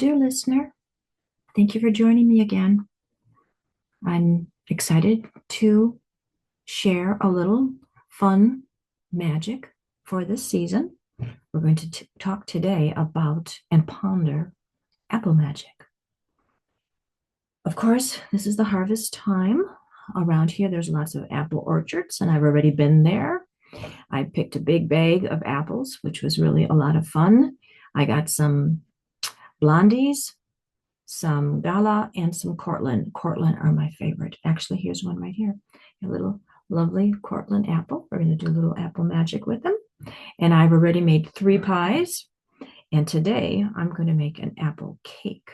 dear listener. Thank you for joining me again. I'm excited to share a little fun magic for this season. We're going to talk today about and ponder apple magic. Of course, this is the harvest time. Around here, there's lots of apple orchards, and I've already been there. I picked a big bag of apples, which was really a lot of fun. I got some blondies, some Gala, and some Cortland. Cortland are my favorite. Actually, here's one right here. A little lovely Cortland apple. We're going to do a little apple magic with them. And I've already made 3 pies. And today I'm going to make an apple cake.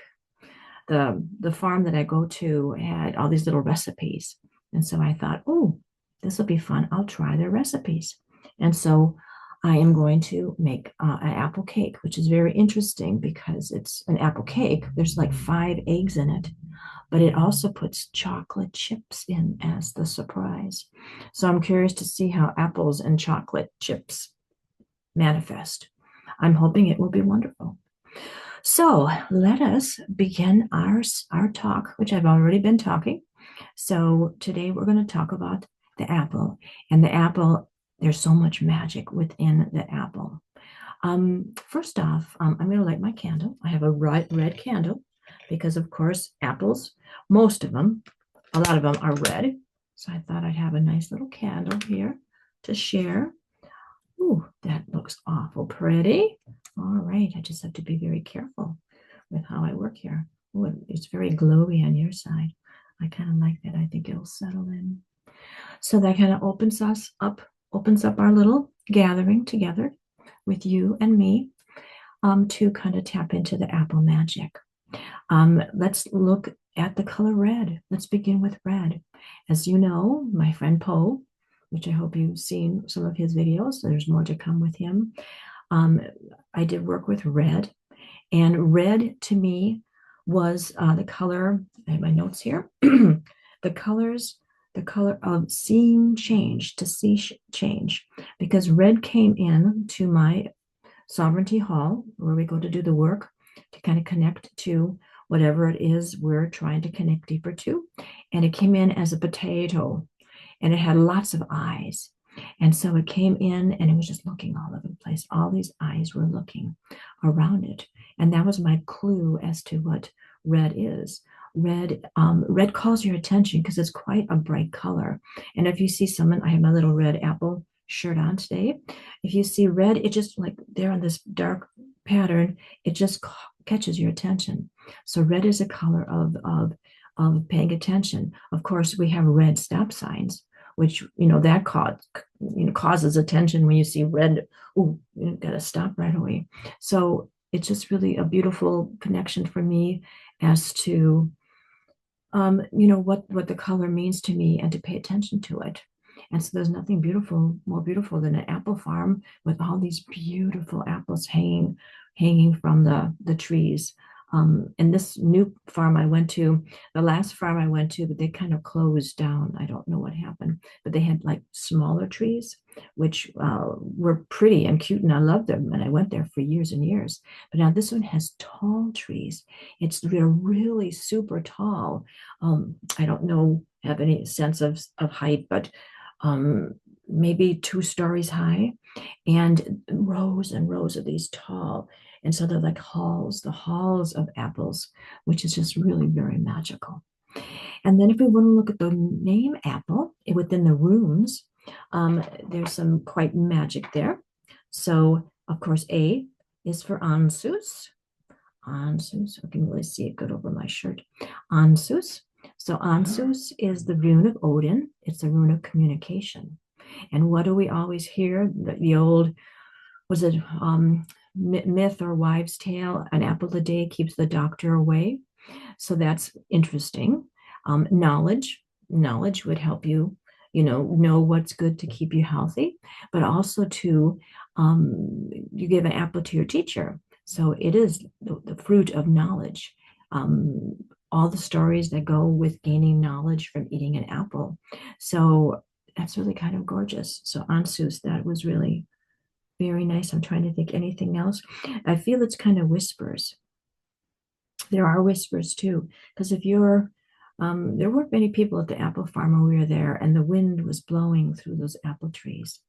The farm that I go to had all these little recipes. And so I thought, oh, this will be fun. I'll try their recipes. And so I am going to make an apple cake, which is very interesting because it's an apple cake. There's like 5 eggs in it, but it also puts chocolate chips in as the surprise. So I'm curious to see how apples and chocolate chips manifest. I'm hoping it will be wonderful. So let us begin our talk, which I've already been talking. So today we're going to talk about the apple. And the apple, there's so much magic within the apple. First off, I'm going to light my candle. I have a red candle because, of course, apples, most of them, a lot of them are red. So I thought I'd have a nice little candle here to share. Ooh, that looks awful pretty. All right, I just have to be very careful with how I work here. Ooh, it's very glowy on your side. I kind of like that. I think it'll settle in. So that kind of opens up our little gathering together with you and me to kind of tap into the apple magic. Let's look at the color red. Let's begin with red. As you know, my friend Poe, which I hope you've seen some of his videos, there's more to come with him. I did work with red, and red to me was the color, I have my notes here, the color of seeing change, to see change, because red came in to my sovereignty hall where we go to do the work to kind of connect to whatever it is we're trying to connect deeper to. And it came in as a potato, and it had lots of eyes. And so it came in and it was just looking all over the place. All these eyes were looking around it. And that was my clue as to what red is. Red calls your attention because it's quite a bright color. And if you see someone, I have my little red apple shirt on today. If you see red, it just like they're on this dark pattern, it just catches your attention. So red is a color of paying attention. Of course, we have red stop signs, which that causes attention when you see red. Oh, you got to stop right away. So it's just really a beautiful connection for me as to what the color means to me and to pay attention to it. And so there's nothing more beautiful than an apple farm with all these beautiful apples hanging from the trees. And this new farm I went to, the last farm I went to, but they kind of closed down. I don't know what happened, but they had like smaller trees, which were pretty and cute, and I loved them. And I went there for years and years. But now this one has tall trees. They're really super tall. I don't know, have any sense of height, but maybe 2 stories high, and rows of these tall. And so they're like the halls of apples, which is just really very magical. And then if we want to look at the name apple within the runes, there's some quite magic there. So, of course, A is for Ansus. Ansus, I can really see it good over my shirt. Ansus. So Ansus is the rune of Odin. It's a rune of communication. And what do we always hear? The old, was it myth or wives' tale? An apple a day keeps the doctor away. So that's interesting. Knowledge would help you, know what's good to keep you healthy, but also to, you give an apple to your teacher. So it is the fruit of knowledge. All the stories that go with gaining knowledge from eating an apple. So that's really kind of gorgeous. So Ansus, that was really very nice. I'm trying to think anything else. I feel it's kind of whispers. There are whispers too, because if you're there weren't many people at the apple farm when we were there, and the wind was blowing through those apple trees,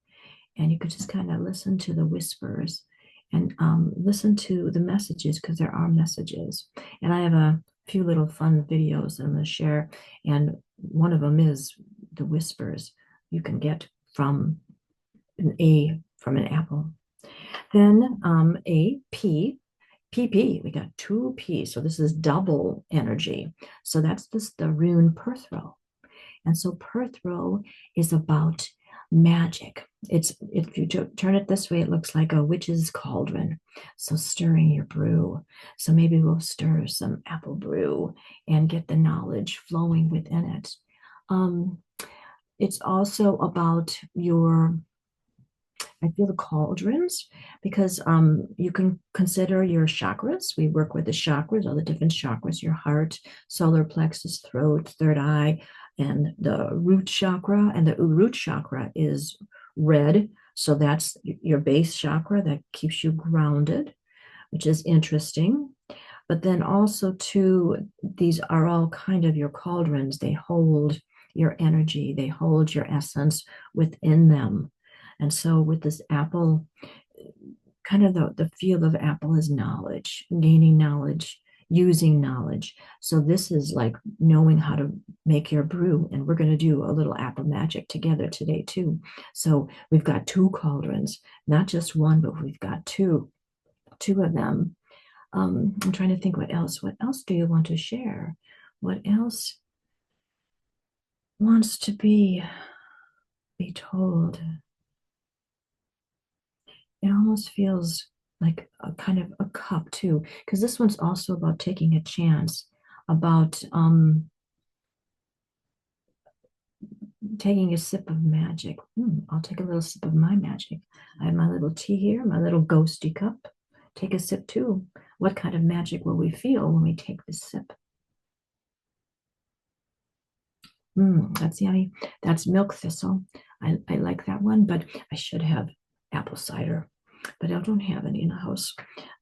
and you could just kind of listen to the whispers and listen to the messages because there are messages. And I have a few little fun videos that I'm going to share, and one of them is the whispers you can get from an apple. Then a P, PP, we got two P's. So this is double energy. So that's the rune Perthro. And so Perthro is about magic. It's if you turn it this way, it looks like a witch's cauldron. So stirring your brew. So maybe we'll stir some apple brew and get the knowledge flowing within it. It's also about your I feel the cauldrons because you can consider your chakras. We work with the chakras, all the different chakras, your heart, solar plexus, throat, third eye, and the root chakra. And the root chakra is red. So that's your base chakra that keeps you grounded, which is interesting. But then also, too, these are all kind of your cauldrons. They hold your energy, they hold your essence within them. And so, with this apple, kind of the feel of apple is knowledge, gaining knowledge, using knowledge. So, this is like knowing how to make your brew. And we're going to do a little apple magic together today, too. So, we've got two cauldrons, not just one, but we've got two of them. I'm trying to think what else. What else do you want to share? What else wants to be told? It almost feels like a kind of a cup too, because this one's also about taking a chance, about taking a sip of magic. I'll take a little sip of my magic. I have my little tea here, my little ghosty cup. Take a sip too. What kind of magic will we feel when we take this sip? That's yummy. That's milk thistle. I like that one, but I should have apple cider, but I don't have any in the house.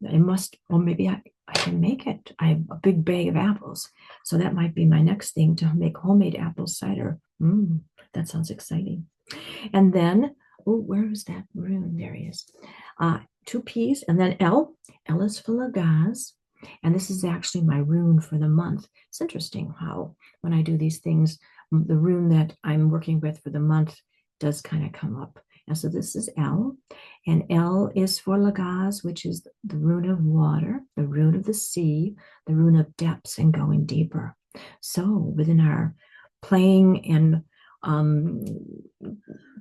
I must, or maybe I can make it. I have a big bag of apples, so that might be my next thing to make homemade apple cider. That sounds exciting. And then, oh, where is that rune? There he is. Two P's, and then L. L is for Lagaz, and this is actually my rune for the month. It's interesting how when I do these things, the rune that I'm working with for the month does kind of come up. And so this is L, and L is for Lagaz, which is the rune of water, the rune of the sea, the rune of depths and going deeper. So within our playing and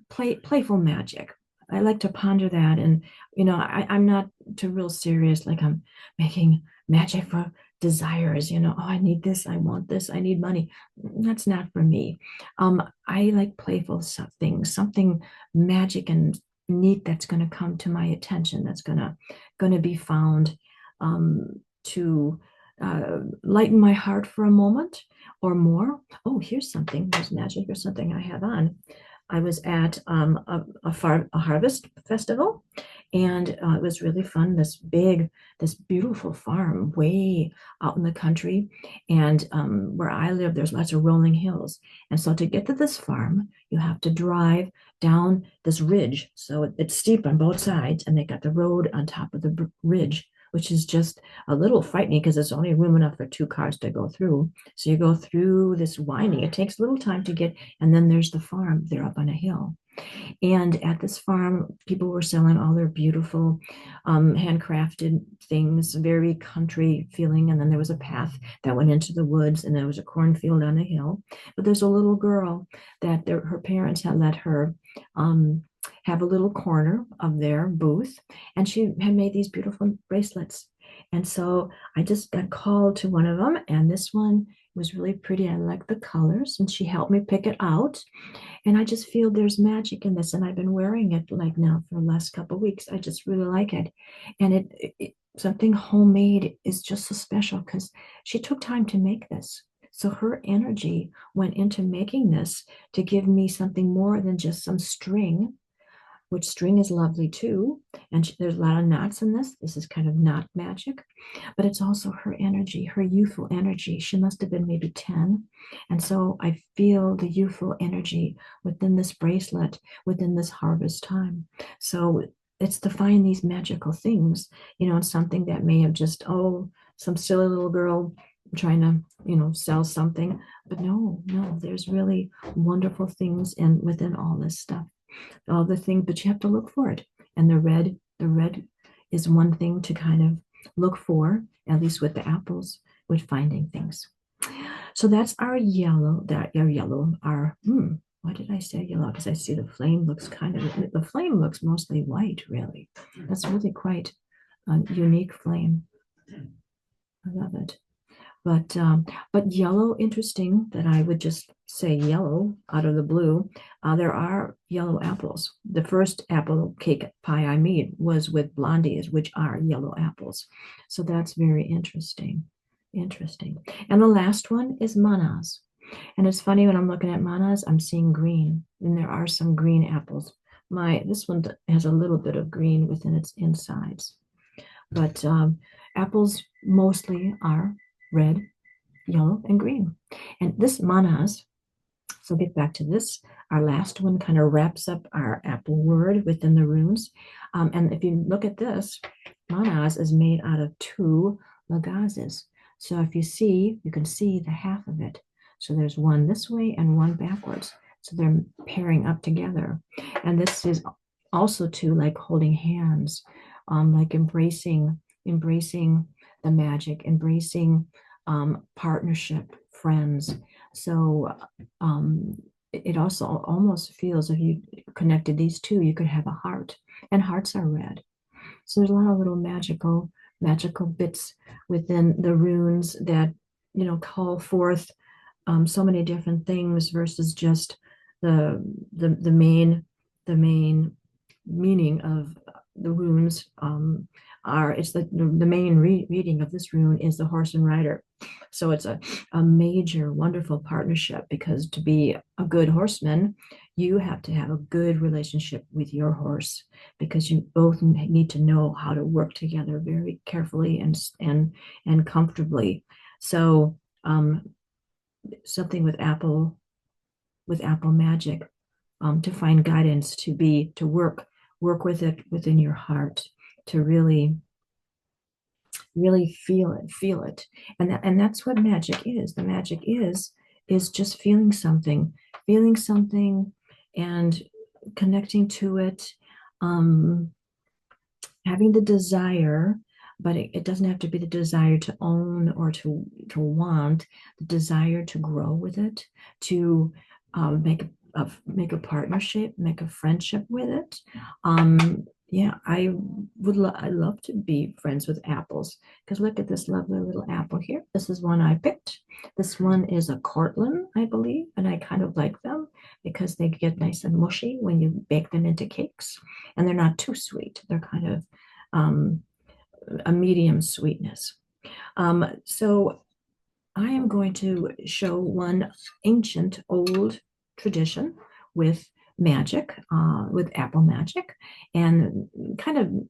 playful magic, I like to ponder that. And, I'm not too real serious, like I'm making magic for desires, oh, I need this, I want this, I need money. That's not for me. I like playful things, something magic and neat that's going to come to my attention, that's going to be found to lighten my heart for a moment or more. Oh, here's something. There's magic or something I have on. I was at a harvest festival, and it was really fun. This beautiful farm way out in the country, and where I live, there's lots of rolling hills. And so to get to this farm, you have to drive down this ridge. So it's steep on both sides, and they got the road on top of the ridge, which is just a little frightening because it's only room enough for two cars to go through. So you go through this winding. It takes a little time to get, and then there's the farm. They're up on a hill. And at this farm, people were selling all their beautiful handcrafted things, very country feeling. And then there was a path that went into the woods, and there was a cornfield on the hill. But there's a little girl that her parents had let her have a little corner of their booth, and she had made these beautiful bracelets. And so I just got called to one of them, and this one was really pretty. I like the colors, and she helped me pick it out. And I just feel there's magic in this, and I've been wearing it like now for the last couple of weeks. I just really like it, and something homemade is just so special because she took time to make this. So her energy went into making this to give me something more than just some string which string is lovely too. And there's a lot of knots in this. This is kind of knot magic, but it's also her energy, her youthful energy. She must have been maybe 10. And so I feel the youthful energy within this bracelet, within this harvest time. So it's to find these magical things, something that may have just, oh, some silly little girl trying to, sell something. But no, there's really wonderful things within all this stuff, all the things, but you have to look for it. And the red is one thing to kind of look for, at least with the apples, with finding things. So that's our yellow, why did I say yellow? Because I see the flame looks mostly white, really. That's really quite a unique flame. I love it. But yellow, interesting that I would just say yellow out of the blue. There are yellow apples. The first apple cake pie I made was with blondies, which are yellow apples. So that's very interesting. Interesting. And the last one is Mannaz. And it's funny when I'm looking at Mannaz, I'm seeing green, and there are some green apples. This one has a little bit of green within its insides, but apples mostly are red, yellow, and green. And this Mannaz, so get back to this, our last one kind of wraps up our apple word within the runes. And if you look at this, Mannaz is made out of 2 lagazes. So if you can see the half of it. So there's one this way and one backwards. So they're pairing up together. And this is also too like holding hands, like embracing the magic, embracing partnership, friends. So it also almost feels, if you connected these two, you could have a heart, and hearts are red. So there's a lot of little magical bits within the runes that call forth so many different things versus just the main meaning of the runes. It's the main reading of this rune is the horse and rider. So it's a major, wonderful partnership, because to be a good horseman, you have to have a good relationship with your horse, because you both need to know how to work together very carefully and comfortably. So something with Apple Magick, to find guidance, to work with it within your heart, to really feel it. And that's what magic is. The magic is just feeling something and connecting to it, having the desire, but it doesn't have to be the desire to own or to want, the desire to grow with it, to make a partnership, make a friendship with it. Yeah, I love to be friends with apples, because look at this lovely little apple here. This is one I picked. This one is a Cortland, I believe, and I kind of like them because they get nice and mushy when you bake them into cakes, and they're not too sweet. They're kind of a medium sweetness. So I am going to show one ancient old tradition with magic, with Apple Magick, and kind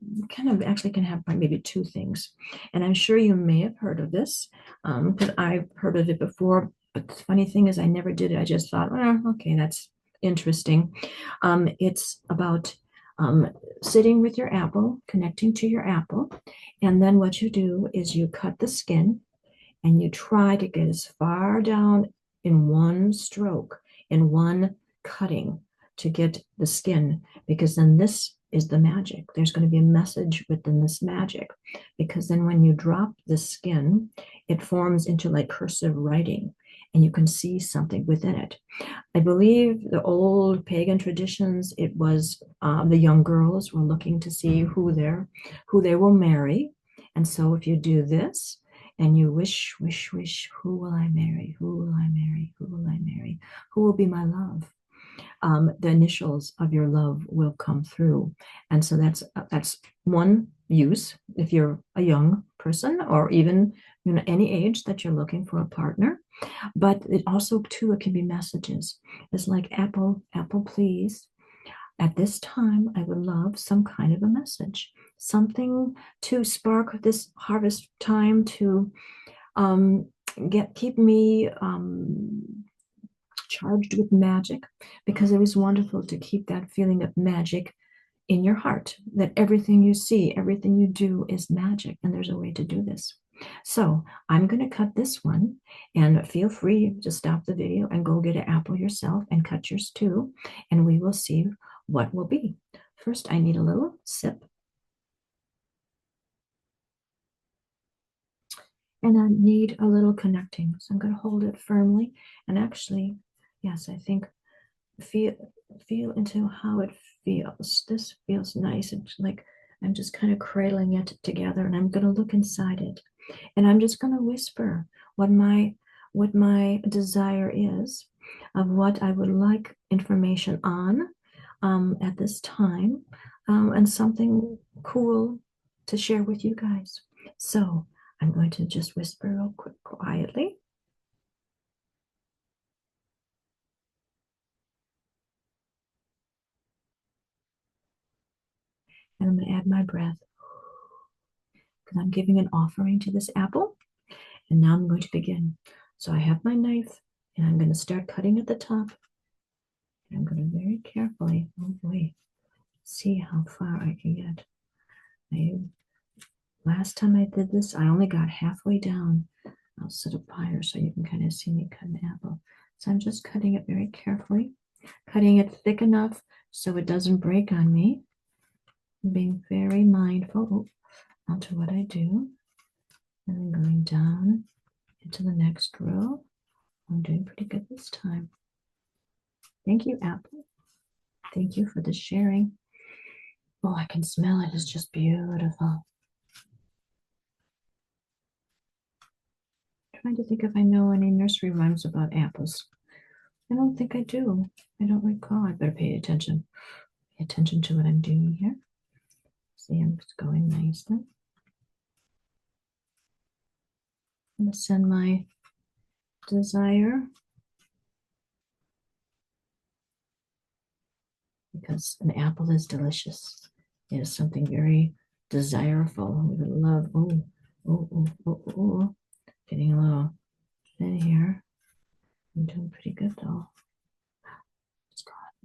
of actually can have maybe 2 things. And I'm sure you may have heard of this, because I've heard of it before, but the funny thing is I never did it. I just thought, okay, that's interesting. It's about sitting with your apple, connecting to your apple, and then what you do is you cut the skin, and you try to get as far down in one stroke, in one cutting, to get the skin, because then this is the magic. There's going to be a message within this magic, because then when you drop the skin, it forms into like cursive writing, and you can see something within it. I believe the old pagan traditions, it was the young girls were looking to see who they will marry. And so if you do this, and you wish, who will I marry? Who will I marry? Who will I marry? Who will be my love? The initials of your love will come through. And so that's one use if you're a young person, or even any age that you're looking for a partner. But it also too, it can be messages. It's like, apple, please. At this time, I would love some kind of a message, something to spark this harvest time to um, keep me charged with magic, because it was wonderful to keep that feeling of magic in your heart, that everything you see, everything you do is magic, and there's a way to do this. So I'm going to cut this one, and feel free to stop the video and go get an apple yourself and cut yours too, and we will see what will be. First, I need a little sip, and I need a little connecting. So I'm going to hold it firmly, and actually, yes, I think feel feel into how it feels. This feels nice. It's like I'm just kind of cradling it together, and I'm going to look inside it, and I'm just going to whisper what my desire is, of what I would like information on at this time, and something cool to share with you guys. So I'm going to just whisper real quick, quietly. And I'm going to add my breath, because I'm giving an offering to this apple. And now I'm going to begin. So I have my knife, and I'm going to start cutting at the top. And I'm going to very carefully, oh boy, see how far I can get. Last time I did this, I only got halfway down. I'll set up higher so you can kind of see me cut an apple. So I'm just cutting it very carefully, cutting it thick enough so it doesn't break on me. Being very mindful onto what I do, and then going down into the next row. I'm doing pretty good this time. Thank you, Apple. Thank you for the sharing. Oh, I can smell it. It's just beautiful. I'm trying to think if I know any nursery rhymes about apples. I don't think I do. I don't recall. I better pay attention. Pay attention to what I'm doing here. See, I'm just going nicely. I'm going to send my desire, because an apple is delicious. It is something very desirable. We would love. Oh, oh, oh, oh, oh. Getting a little thin here. I'm doing pretty good though.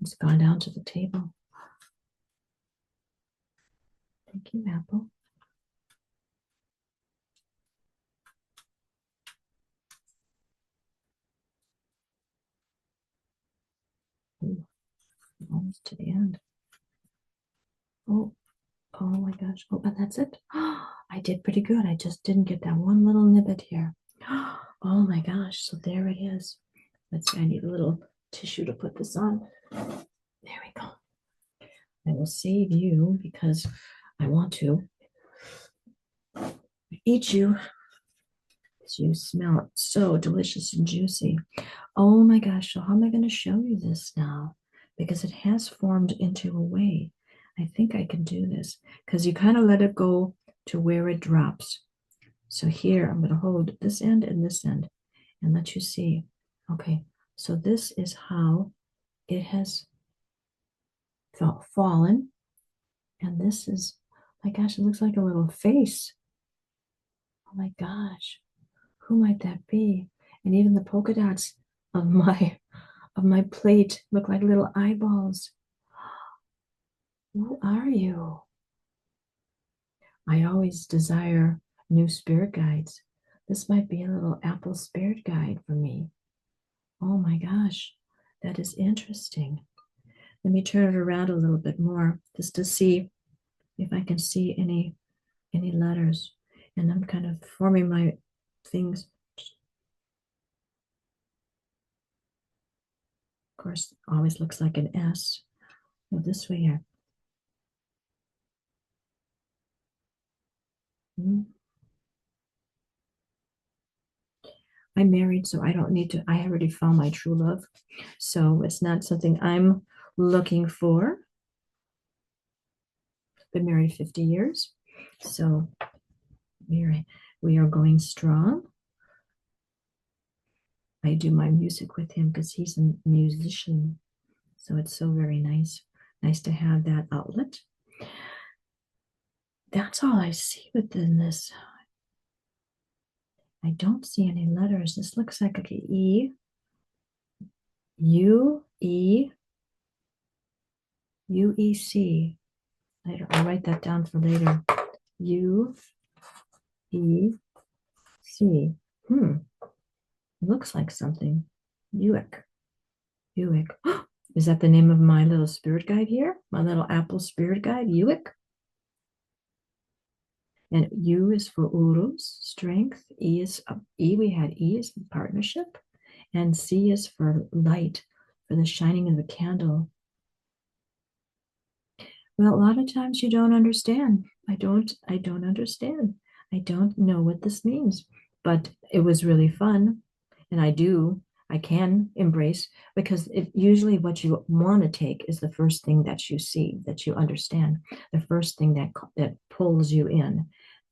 It's gone down to the table. Thank you, Apple. Ooh, almost to the end. Oh, oh my gosh. Oh, but that's it. I did pretty good. I just didn't get that one little nibbit here. Oh my gosh. So there it is. Let's see. I need a little tissue to put this on. There we go. I will save you because I want to eat you, as you smell it so delicious and juicy. Oh my gosh, so how am I going to show you this now? Because it has formed into a way. I think I can do this, because you kind of let it go to where it drops. So here I'm going to hold this end and this end and let you see. Okay, so this is how it has fallen. And this is, my gosh, it looks like a little face. Oh my gosh, who might that be? And even the polka dots of my plate look like little eyeballs. Who are you? I always desire new spirit guides. This might be a little apple spirit guide for me. Oh my gosh, that is interesting. Let me turn it around a little bit more just to see if I can see any letters. And I'm kind of forming my things. Of course, always looks like an S. Go this way here. I'm married, so I don't need to. I already found my true love. So it's not something I'm looking for. Been married 50 years. So we are going strong. I do my music with him because he's a musician. So it's so very nice Nice to have that outlet. That's all I see within this. I don't see any letters. This looks like an E, U, E, U, E, C. Later, I'll write that down for later. U, E, C. Looks like something. Uick. Uick. Is that the name of my little spirit guide here? My little Apple spirit guide, Uick? And U is for Uruz, strength. E is E. We had E is partnership, and C is for light, for the shining of the candle. Well, a lot of times you don't understand. I don't understand. I don't know what this means, but it was really fun, and I can embrace, because it usually what you want to take is the first thing that you see, that you understand, the first thing that pulls you in,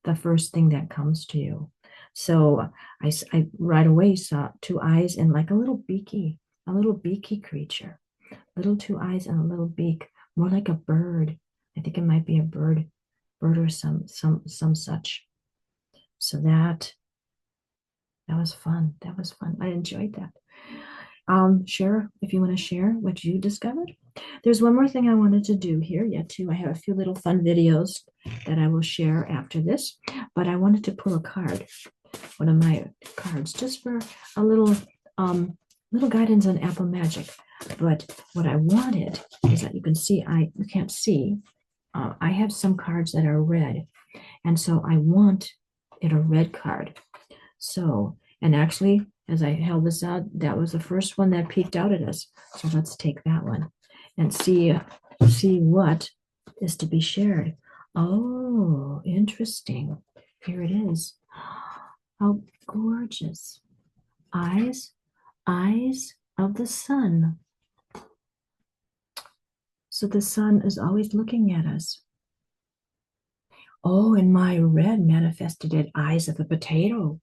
the first thing that comes to you. So I right away saw two eyes and like a little beaky creature, little two eyes and a little beak, more like a bird. I think it might be a bird or some such. So that was fun. That was fun. I enjoyed that. Share if you want to share what you discovered. There's one more thing I wanted to do here yet too. I have a few little fun videos that I will share after this, but I wanted to pull a card, one of my cards, just for a little guidance on Apple Magick. But what I wanted is that you can see, you can't see, I have some cards that are red, and so I want it a red card. So, and actually, as I held this out, that was the first one that peeked out at us. So let's take that one and see what is to be shared. Oh, interesting. Here it is. How gorgeous. Eyes of the sun. So the sun is always looking at us. Oh, and my red manifested it, eyes of a potato.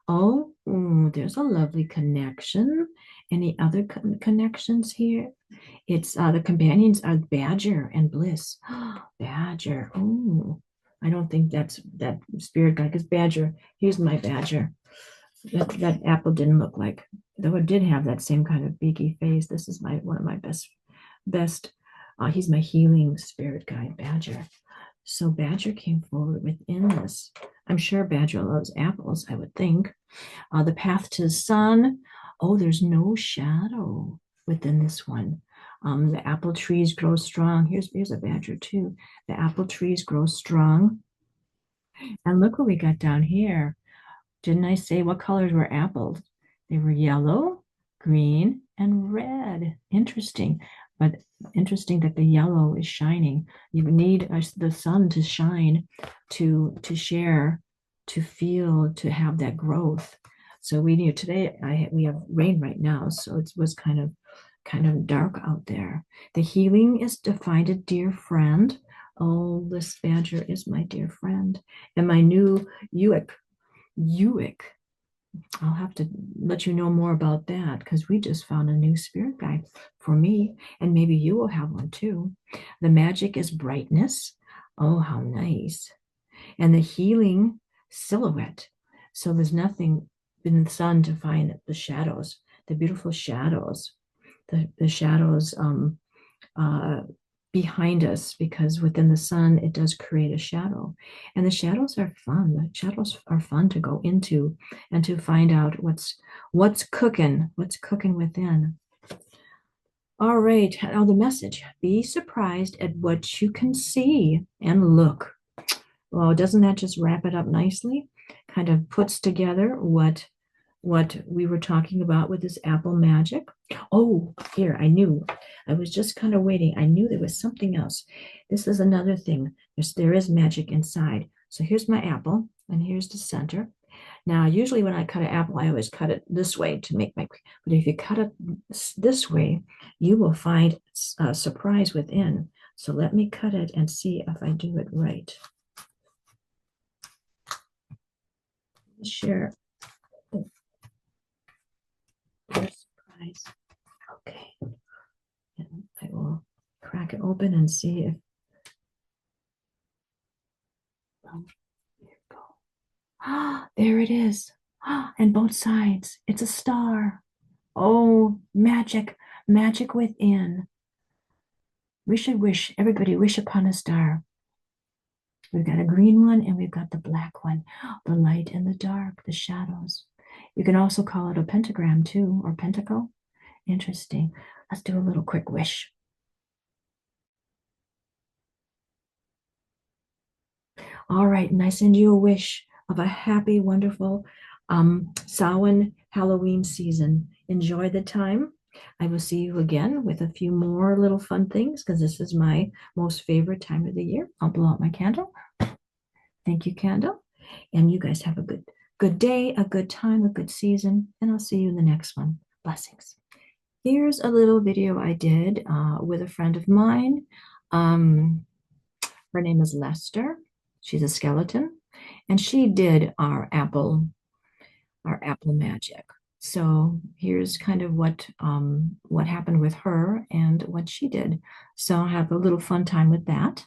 Oh, there's a lovely connection. Any other connections here? It's the companions are Badger and Bliss. Badger. Oh, I don't think that's that spirit guide, because Badger, here's my Badger. That apple didn't look like, though it did have that same kind of beaky face. This is one of my best. He's my healing spirit guide, Badger. So Badger came forward within this. I'm sure Badger loves apples, I would think. The path to the sun. Oh, there's no shadow within this one. The apple trees grow strong. Here's a Badger too. The apple trees grow strong. And look what we got down here. Didn't I say what colors were apples? They were yellow, green, and red. Interesting. But interesting that the yellow is shining. You need the sun to shine, to share, to feel, to have that growth. So we need today. We have rain right now, so it was kind of dark out there. The healing is to find a dear friend. Oh, this Badger is my dear friend, and my new Uick. I'll have to let you know more about that, because we just found a new spirit guide for me, and maybe you will have one too. The magic is brightness. Oh, how nice. And the healing silhouette. So there's nothing in the sun to find the shadows, the beautiful shadows, the shadows behind us, because within the sun it does create a shadow, and the shadows are fun. The shadows are fun to go into and to find out what's cooking within. All right, now the message: be surprised at what you can see and look. Well, doesn't that just wrap it up nicely? Kind of puts together what we were talking about with this Apple Magick. Oh, here, I knew. I was just kind of waiting. I knew there was something else. This is another thing. There is magic inside. So here's my apple, and here's the center. Now, usually when I cut an apple, I always cut it this way to make but if you cut it this way, you will find a surprise within. So let me cut it and see if I do it right. Share. Surprise. Okay. And I will crack crack it open and see if, oh, there you go. Ah, there it is. Ah, and both sides. It's a star. Oh, magic, magic within. We should wish, everybody wish upon a star. We've got a green one and we've got the black one, the light and the dark, the shadows. You can also call it a pentagram too, or pentacle. Interesting. Let's do a little quick wish. All right, and I send you a wish of a happy, wonderful Samhain Halloween season. Enjoy the time. I will see you again with a few more little fun things because this is my most favorite time of the year. I'll blow out my candle. Thank you, candle. And you guys have a good day, a good time, a good season, and I'll see you in the next one. Blessings. Here's a little video I did with a friend of mine. Her name is Lester. She's a skeleton, and she did our Apple Magick. So here's kind of what happened with her and what she did. So I'll have a little fun time with that.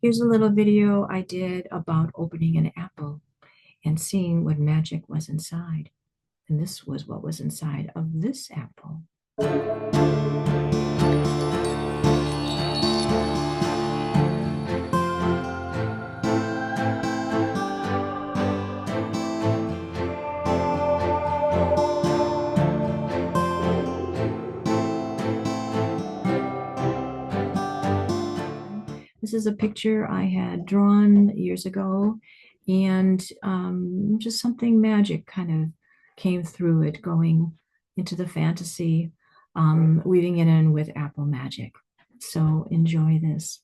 Here's a little video I did about opening an apple and seeing what magic was inside. And this was what was inside of this apple. This is a picture I had drawn years ago, and just something magic kind of came through it, going into the fantasy, weaving it in with Apple Magick. So enjoy this.